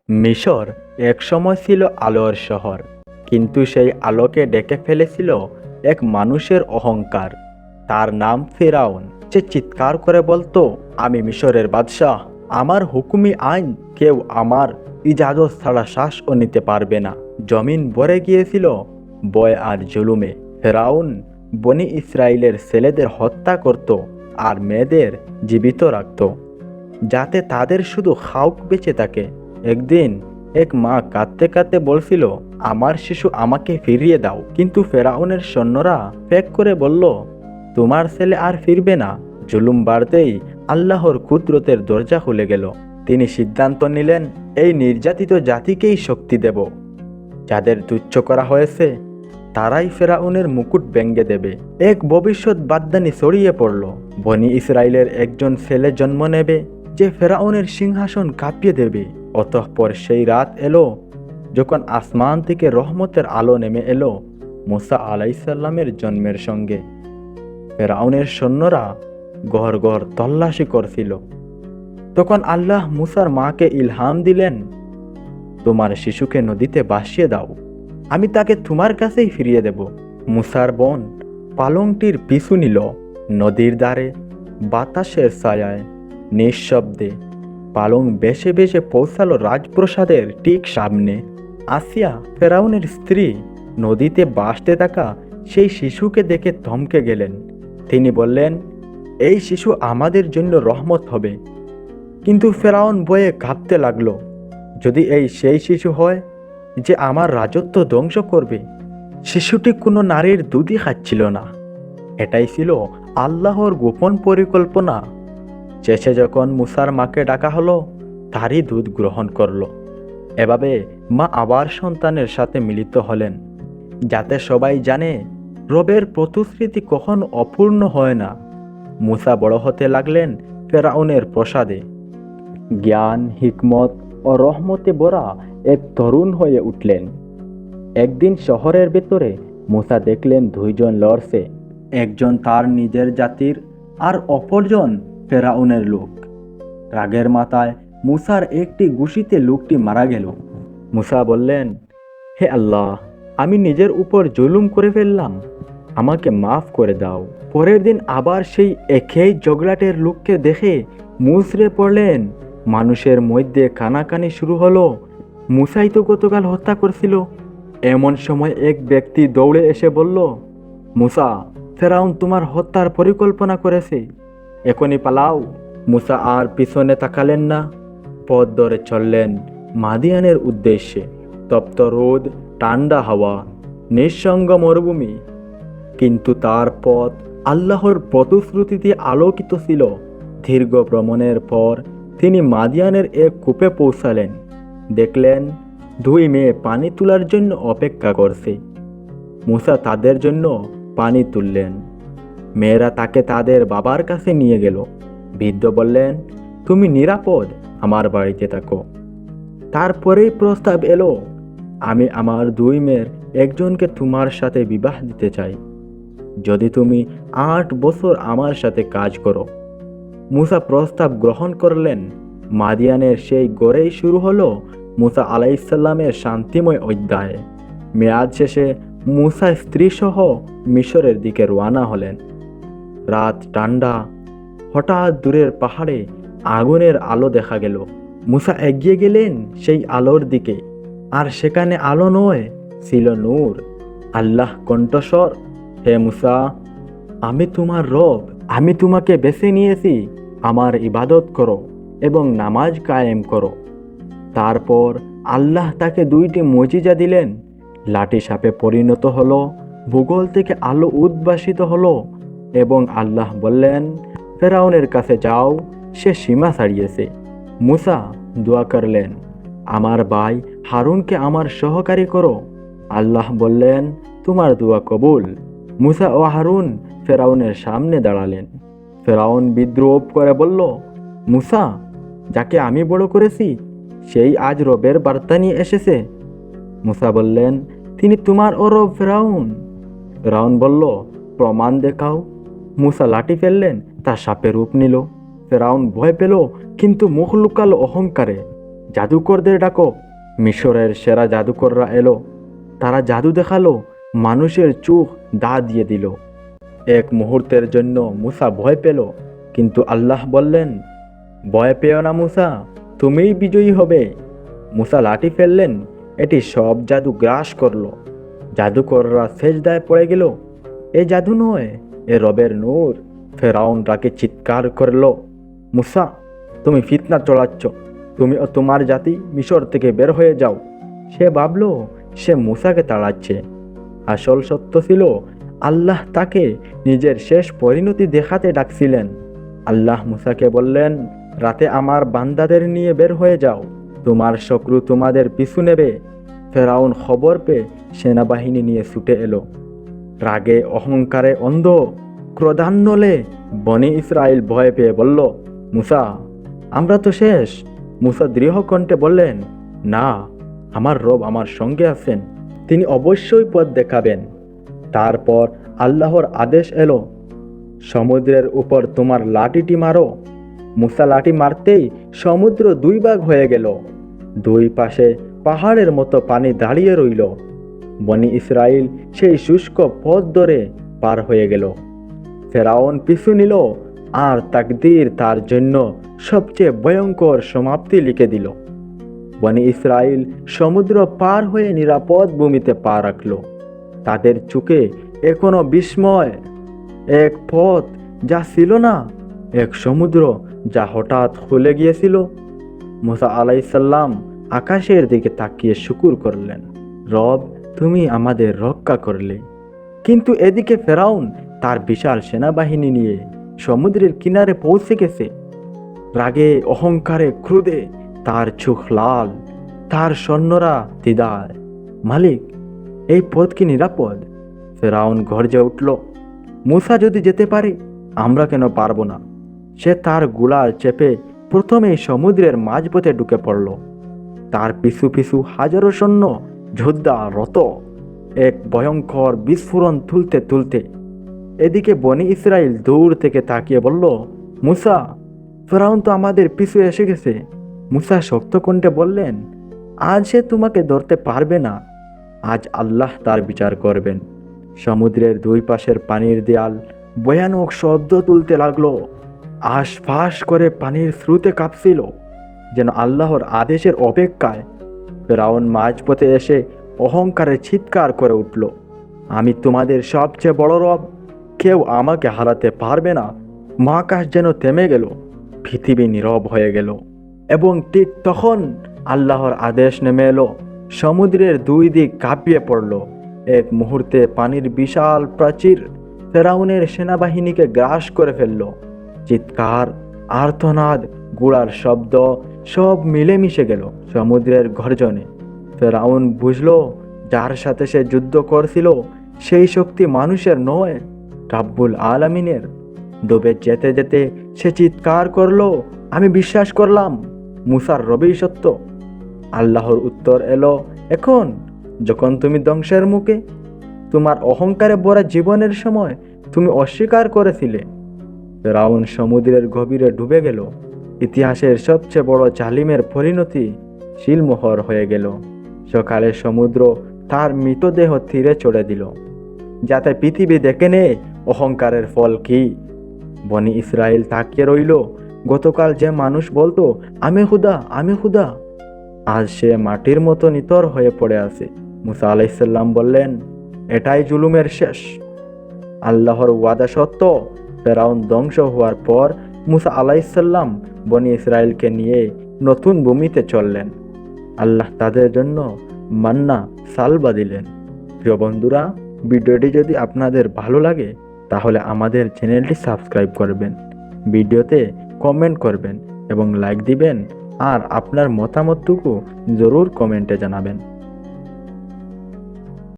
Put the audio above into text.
মিশর একসময় ছিল আলোর শহর, কিন্তু সেই আলোকে ডেকে ফেলেছিল এক মানুষের অহংকার। তার নাম ফেরাউন। সে চিৎকার করে বলতো, আমি মিশরের বাদশাহ, আমার হুকুমি আইন কেউ আমার ইজাজত ছাড়া শ্বাসও নিতে পারবে না। জমিন ভরে গিয়েছিল ভয় আর জুলুমে। ফেরাউন বনি ইসরায়েলের ছেলেদের হত্যা করত আর মেয়েদের জীবিত রাখত, যাতে তাদের শুধু খাওক বেঁচে থাকে। একদিন এক মা কাঁদতে কাঁদতে বলছিল, আমার শিশু আমাকে ফিরিয়ে দাও। কিন্তু ফেরাউনের সৈন্যরা ফেক করে বলল, তোমার ছেলে আর ফিরবে না। জুলুম বাড়তেই আল্লাহর কুদরতের দরজা খুলে গেল। তিনি সিদ্ধান্ত নিলেন, এই নির্যাতিত জাতিকেই শক্তি দেব। যাদের তুচ্ছ করা হয়েছে তারাই ফেরাউনের মুকুট ভেঙে দেবে। এক ভবিষ্যৎবাণী ছড়িয়ে পড়ল, বনি ইসরায়েলের একজন ছেলে জন্ম নেবে যে ফেরাউনের সিংহাসন কাঁপিয়ে দেবে। অতঃপর সেই রাত এলো যখন আসমান থেকে রহমতের আলো নেমে এলো মুসা আলাইসাল্লামের জন্মের সঙ্গে। ফেরাউনের সৈন্যরা ঘর ঘর তল্লাশি করছিল। তখন আল্লাহ মুসার মাকে ইলহাম দিলেন, তোমার শিশুকে নদীতে ভাসিয়ে দাও, আমি তাকে তোমার কাছেই ফিরিয়ে দেব। মুসার বোন পালংটির পিছু নিল। নদীর ধারে বাতাসের ছায়ায় নিঃশব্দে পালং বেশে বেশে পৌঁছালো রাজপ্রাসাদের ঠিক সামনে। আসিয়া, ফেরাউনের স্ত্রী, নদীতে ভাসতে থাকা সেই শিশুকে দেখে থমকে গেলেন। তিনি বললেন, এই শিশু আমাদের জন্য রহমত হবে। কিন্তু ফেরাউন ভয়ে কাঁপতে লাগলো, যদি এই সেই শিশু হয় যে আমার রাজত্ব ধ্বংস করবে। শিশুটি কোনো নারীর দুধই খাচ্ছিল না। এটাই ছিল আল্লাহর গোপন পরিকল্পনা। শেষে যখন মুসার মাকে ডাকা হলো, তারই দুধ গ্রহণ করলো। এভাবে মা আবার সন্তানের সাথে মিলিত হলেন, যাতে সবাই জানে রবের প্রতিশ্রুতি কখনো অপূর্ণ হয় না। মুসা বড় হতে লাগলেন ফেরাউনের প্রসাদে। জ্ঞান, হিকমত ও রহমতে ভরা এক তরুণ হয়ে উঠলেন। একদিন শহরের ভেতরে মুসা দেখলেন দুইজন লড়ছে, একজন তার নিজের জাতির আর অপরজন ফেরাউনের লোক। রাগের মাথায় মুসার একটি ঘুষিতে লোকটি মারা গেল। মুসা বললেন, হে আল্লাহ, আমি নিজের উপর জুলুম করে ফেললাম, আমাকে মাফ করে দাও। পরের দিন আবার সেই একই জগলাটের লোককে দেখে মুচড়ে পড়লেন। মানুষের মধ্যে কানাকানি শুরু হলো, মুসাই তো গতকাল হত্যা করছিল। এমন সময় এক ব্যক্তি দৌড়ে এসে বলল, মুসা, ফেরাউন তোমার হত্যার পরিকল্পনা করেছে, এখনই পালাও। মুসা আর পিছনে তাকালেন না, পথ ধরে চললেন মাদিয়ানের উদ্দেশ্যে। তপ্ত রোদ, ঠান্ডা হাওয়া, নিঃসঙ্গ মরুভূমি, কিন্তু তার পথ আল্লাহর প্রতিশ্রুতিতে আলোকিত ছিল। দীর্ঘ ভ্রমণের পর তিনি মাদিয়ানের এক কূপে পৌঁছালেন। দেখলেন দুই মেয়ে পানি তোলার জন্য অপেক্ষা করছে। মুসা তাদের জন্য পানি তুললেন। মেয়েরা তাকে তাদের বাবার কাছে নিয়ে গেল। বৃদ্ধ বললেন, তুমি নিরাপদ, আমার বাড়িতে থাকো। তারপরেই প্রস্তাব এলো, আমি আমার দুই মেয়ের একজনকে তোমার সাথে বিবাহ দিতে চাই, যদি তুমি 8 বছর আমার সাথে কাজ করো। মুসা প্রস্তাব গ্রহণ করলেন। মাদিয়ানের সেই গড়েই শুরু হলো মুসা আলাইসাল্লামের শান্তিময় অধ্যায়। মেয়াদ শেষে মুসা স্ত্রী সহ মিশরের দিকে রওনা হলেন। রাত ঠান্ডা, হঠাৎ দূরের পাহাড়ে আগুনের আলো দেখা গেল। মুসা এগিয়ে গেলেন সেই আলোর দিকে, আর সেখানে আলো নয়, ছিল নূর। আল্লাহ কণ্ঠস্বর, হে মুসা, আমি তোমার রব, আমি তোমাকে বেছে নিয়েছি, আমার ইবাদত করো এবং নামাজ কায়েম করো। তারপর আল্লাহ তাকে 2টি মুজিজা দিলেন। লাঠি সাপে পরিণত হলো, ভূগোল থেকে আলো উদ্ভাসিত হলো এবং আল্লাহ বললেন, ফেরাউনের কাছে যাও, সে সীমা ছাড়িয়েছে। মুসা দোয়া করলেন, আমার ভাই হারুনকে আমার সহকারী করো। আল্লাহ বললেন, তোমার দোয়া কবুল। মুসা ও হারুন ফেরাউনের সামনে দাঁড়ালেন। ফেরাউন বিদ্রুপ করে বলল, মুসা, যাকে আমি বড় করেছি সেই আজ রবের বার্তা নিয়ে এসেছে। মুসা বললেন, তিনি তোমার ও রব ফেরাউন। ফেরাউন বলল, প্রমাণ দেখাও। মুসা লাঠি ফেললেন, তা সাপে রূপ নিল। ফেরাউন ভয় পেল, কিন্তু মুখ লুকালো অহংকারে। জাদুকরদের ডাকো। মিশরের সেরা জাদুকররা এলো। তারা জাদু দেখালো, মানুষের চোখ দা দিয়ে দিল। এক মুহূর্তের জন্য মুসা ভয় পেল, কিন্তু আল্লাহ বললেন, ভয় পেও না মুসা, তুমিই বিজয়ী হবে। মুসা লাঠি ফেললেন, এটি সব জাদু গ্রাস করলো। জাদুকররা সেজদায় পড়ে গেল। এ জাদু নয়, এ রবের নূর। ফেরাউন রাগে চিৎকার করলো, মুসা, তুমি ফিতনা চড়াচ্ছ। তুমি ও তোমার জাতি মিশর থেকে বের হয়ে যাও। সে ভাবল সে মুসাকে তাড়াচ্ছে। আসল সত্য ছিল, আল্লাহ তাকে নিজের শেষ পরিণতি দেখাতে ডাকছিলেন। আল্লাহ মুসাকে বললেন, রাতে আমার বান্দাদের নিয়ে বের হয়ে যাও, তোমার শত্রু তোমাদের পিছু নেবে। ফেরাউন খবর পেয়ে সেনাবাহিনী নিয়ে ছুটে এলো। রাগে অহংকারে অন্ধ, ক্রোধান্নলে বনি ইসরায়েল ভয় পেয়ে বলল, মুসা, আমরা তো শেষ। মুসা দৃঢ় কণ্ঠে বললেন, না, আমার রব আমার সঙ্গে আছেন, তিনি অবশ্যই পথ দেখাবেন। তারপর আল্লাহর আদেশ এলো, সমুদ্রের উপর তোমার লাঠিটি মারো। মুসা লাঠি মারতেই সমুদ্র দুই ভাগ হয়ে গেল। দুই পাশে পাহাড়ের মতো পানি দাঁড়িয়ে রইল। বনি ইসরায়েল সেই শুষ্ক পথ ধরে পার হয়ে গেল। ফেরাউন পিছু নিল, আর তাকদীর তার জন্য সবচেয়ে ভয়ঙ্কর সমাপ্তি লিখে দিল। বনি ইসরায়েল সমুদ্র পার হয়ে নিরাপদ ভূমিতে পা রাখল। তাদের চোখে এখনো বিস্ময়। এক পথ যা ছিল না, এক সমুদ্র যা হঠাৎ খুলে গিয়েছিল। মুসা আলাইসাল্লাম আকাশের দিকে তাকিয়ে শুকুর করলেন, রব, তুমি আমাদের রক্ষা করলে। কিন্তু এদিকে ফেরাউন তার বিশাল সেনাবাহিনী নিয়ে সমুদ্রের কিনারে পৌঁছে গেছে। রাগে অহংকারে ক্রোধে তার চোখ লাল, তার সৈন্যরা দ্বিধায়। মালিক, এই পথ কি নিরাপদ? ফেরাউন গর্জে উঠল, মুসা যদি যেতে পারে, আমরা কেন পারবো না? সে তার গুলাল চেপে প্রথমেই সমুদ্রের মাঝপথে ঢুকে পড়ল। তার পিছু পিছু হাজারো সৈন্য যোদ্ধা রত, এক ভয়ঙ্কর বিস্ফোরণ তুলতে তুলতে। এদিকে বনি ইসরায়েল দূর থেকে তাকিয়ে বলল, মুসা, ফেরাউন তো আমাদের পিছু এসে গেছে। মুসা শক্ত কণ্ঠে বললেন, আজ সে তোমাকে ধরতে পারবে না। আজ আল্লাহ তার বিচার করবেন। সমুদ্রের দুই পাশের পানির দেয়াল ভয়ানক শব্দ তুলতে লাগলো। আশফাশ করে পানির স্রোতে কাঁপছিল, যেন আল্লাহর আদেশের অপেক্ষায়। ফেরাউন মাঝপথে এসে অহংকারে চিৎকার করে উঠল, আমি তোমাদের সবচেয়ে বড় রব, কেউ আমাকে হারাতে পারবে না। মহাকাশ যেন থেমে গেল, পৃথিবী নীরব হয়ে গেল। এবং ঠিক তখন আল্লাহর আদেশ নেমে এলো। সমুদ্রের দুই দিক কাঁপিয়ে পড়ল। এক মুহূর্তে পানির বিশাল প্রাচীর ফেরাউনের সেনাবাহিনীকে গ্রাস করে ফেলল। চিৎকার, আর্তনাদ, গোড়ার শব্দ সব মিলেমিশে গেল সমুদ্রের গর্জনে। ফেরাউন বুঝল, যার সাথে সে যুদ্ধ করছিল সেই শক্তি মানুষের নয়, রাব্বুল আলামিনের। ডুবে যেতে যেতে সে চিৎকার করলো, আমি বিশ্বাস করলাম মুসার রবি সত্য। আল্লাহর উত্তর এলো, এখন যখন তুমি ধ্বংসের মুখে, তোমার অহংকারে ভরা জীবনের সময় তুমি অস্বীকার করেছিলে। ফেরাউন সমুদ্রের গভীরে ডুবে গেল। ইতিহাসের সবচেয়ে বড় জালিমের পরিণতি শিলমোহর হয়ে গেল। সকালে সমুদ্র তার মৃতদেহ তীরে চড়ে দিল, যাতে পৃথিবী দেখে নে অহংকারের ফল কি। বনি ইসরায়েল তাকিয়ে রইল। গতকাল যে মানুষ বলতো আমি খুদা, আমি খুদা, আজ সে মাটির মতো নিতর হয়ে পড়ে আছে। মুসা আলাইসাল্লাম বললেন, এটাই জুলুমের শেষ। আল্লাহর ওয়াদা সত্য। ফেরাউন ধ্বংস হওয়ার পর মুসা আলাইসাল্লাম বনি ইসরায়েলকে নিয়ে নতুন ভূমিতে চললেন। আল্লাহ তাদের জন্য মান্না সালবা দিলেন। প্রিয় বন্ধুরা, ভিডিওটি যদি আপনাদের ভালো লাগে তাহলে আমাদের চ্যানেলটি সাবস্ক্রাইব করবেন, ভিডিওতে কমেন্ট করবেন এবং লাইক দিবেন, আর আপনার মতামতটুকু জরুর কমেন্টে জানাবেন।